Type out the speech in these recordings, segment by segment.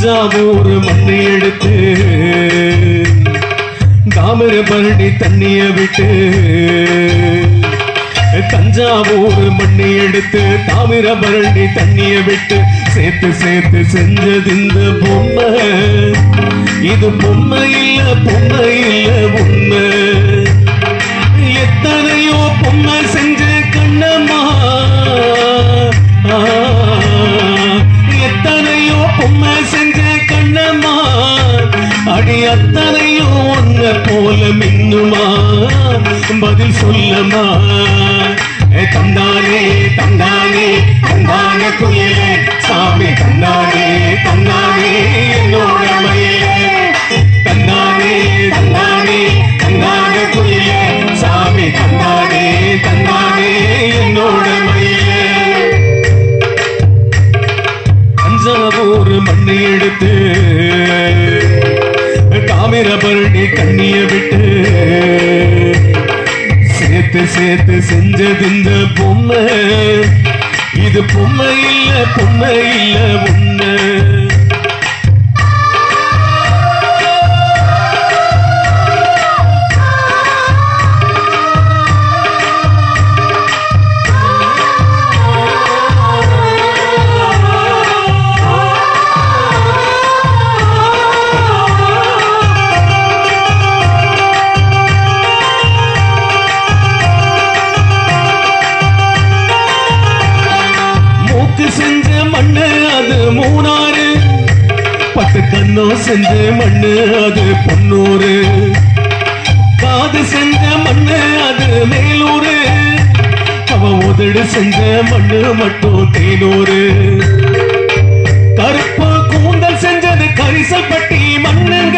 தஞ்சாவூர் மண்ணை எடுத்து தாமிரபரணி தண்ணிய விட்டு தஞ்சாவூர் மண்ணை எடுத்து தாமிரபரணி தண்ணிய விட்டு சேர்த்து சேர்த்து செஞ்சது இந்த பொம்மை. இது பொம்மை இல்ல உண்மை. எத்தனையோ பொம்மை செஞ்ச கண்ணம்மா, எத்தனையோ பொம்மை செஞ்ச கண்ணம்மா, அடி அத்தனையோ ஒன்ன போல மின்னுமா, பதில் சொல்லமா. தந்தானே தந்தானே தந்தான குயிலே சாமி, தந்தானே தந்தானே என்னோட மயிலே, தந்தானே தந்தானே தந்தான குயிலே சாமி, தந்தானே தந்தானே என்னோட மயிலே. தஞ்சாவூர் மண்ணை எடுத்து தாமிரபரணி கண்ணிய விட்டு சேர்த்து சேர்த்து செஞ்சது இந்த பொம்மை. இது பொம்மை இல்ல உண்மை. செஞ்ச மண்ணு அது மூணாறு, பட்டு கண்ணோ செஞ்ச மண்ணு அது பொன்னூறு, காது செஞ்ச மண்ணு அது மேலூரு, அவ உதடு செஞ்ச மண்ணு மட்டும் தேனூரு, கருப்பு கூந்தல் செஞ்சது கரிசல்பட்டி மண்ணுங்க,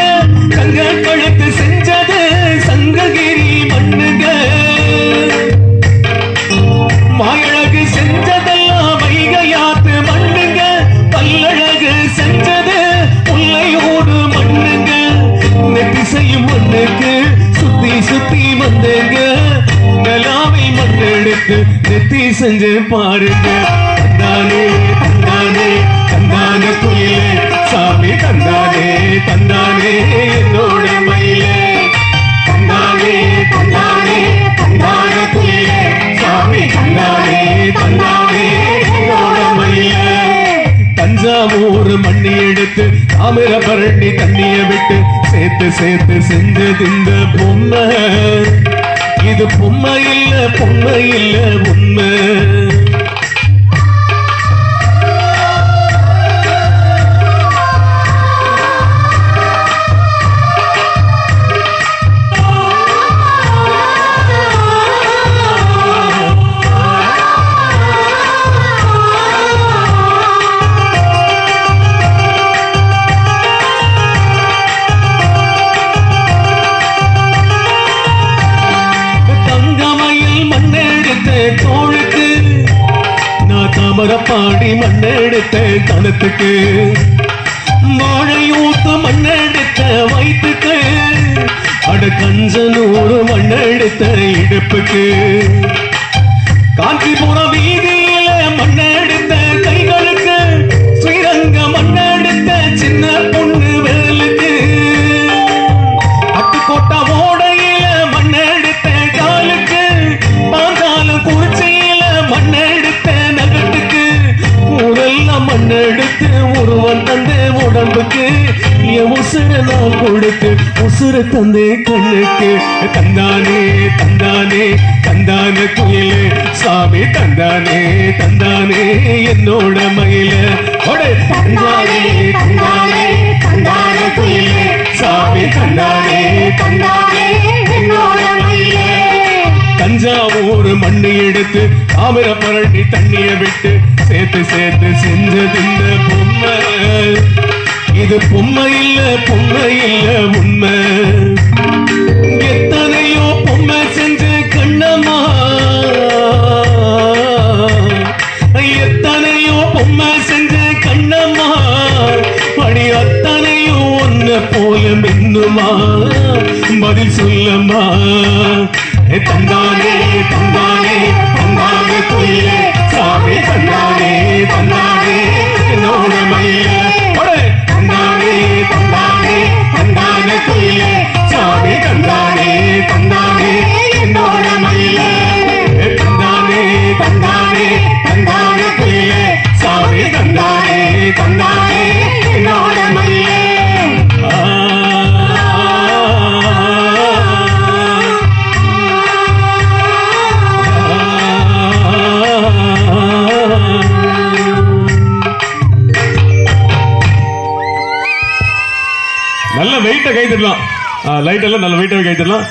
தங்க கழுத்து செஞ்சது சங்ககிரி மண்ணுங்க, மாயழகு செஞ்சதெல்லாம் வைகையாத்து மண்ணுங்க, பல்லழகு செஞ்சது முல்லையோடு மண்ணுங்க, நெத்தி செய்யும் மண்ணுக்கு சுத்தி சுத்தி வந்தேங்க, நிலாவை மண்ணெடுத்து நெத்தி செஞ்சு பாருங்க. தந்தானே தந்தானே தந்தான குயிலே சாமி, தந்தானே தந்தானே என்னோட மயிலே, தந்தானே தந்தானே தந்தான குயிலே சாமி, தந்தானே தந்தானே என்னோட மயிலே. தஞ்சாவூர் மண்ணி எடுத்து தாமிரபரணி தண்ணிய விட்டு சேர்த்து சேர்த்து செஞ்சது இந்த பொம்மை. இது பொம்மை இல்ல உண்மை. தோளுக்கு நான் தாமரப்பாடி மண்ணெடுத்த கணத்துக்கு, வாழையூத்து மண்ணெடுத்த வயிற்றுக்கு, அட கஞ்சனூறு மண்ணெடுத்த இடுப்புக்கு, காஞ்சிபுரம் வீதியில மண்ணெடுத்த கைகளுக்கு, ஸ்ரீரங்க மண்ணெடுத்த சின்ன பொண்ணு வேலுக்கு, அட்டுக்கோட்டை ஓடையில மண்ணெடுத்த காலுக்கு, பாஞ்சாலம் குறிச்சியில மண்ணெடுத்த நகட்டுக்கு, ஊரெல்லாம் மண்ணெடுத்து உருவம் தந்தே உடம்புக்கு, என் உசுர நான் கொடுத்து உசுர தந்தே கண்ணுக்கு. தந்தானே தந்தானே தந்தான குயிலே சாமி, தந்தானே தந்தானே என்னோட மயிலே, தந்தானே தந்தானே தந்தான குயிலே சாமி, தந்தானே தந்தானே என்னோட மயிலே. தஞ்சாவூர் மண்ணை எடுத்து தாமிரபரணி தண்ணிய விட்டு சேர்த்து சேர்த்து செஞ்சது இந்த பொம்மை. இது பொம்மை இல்ல உண்மை. எத்தனையோ பொம்மை செஞ்ச கண்ணம்மா, எத்தனையோ பொம்மை செஞ்ச கண்ணம்மா, படி அத்தனையோ ஒன்ன போல மின்னுமா, பதில் சொல்லம்மா. தந்தானே தந்தானே தந்தான குயிலே சாமி, தந்தானே தந்தானே என்னோட மயிலே, தந்தானே தட்டிடலாம். லைட் எல்லாம் நல்ல வெயிட்டாக கை தட்டலாம்.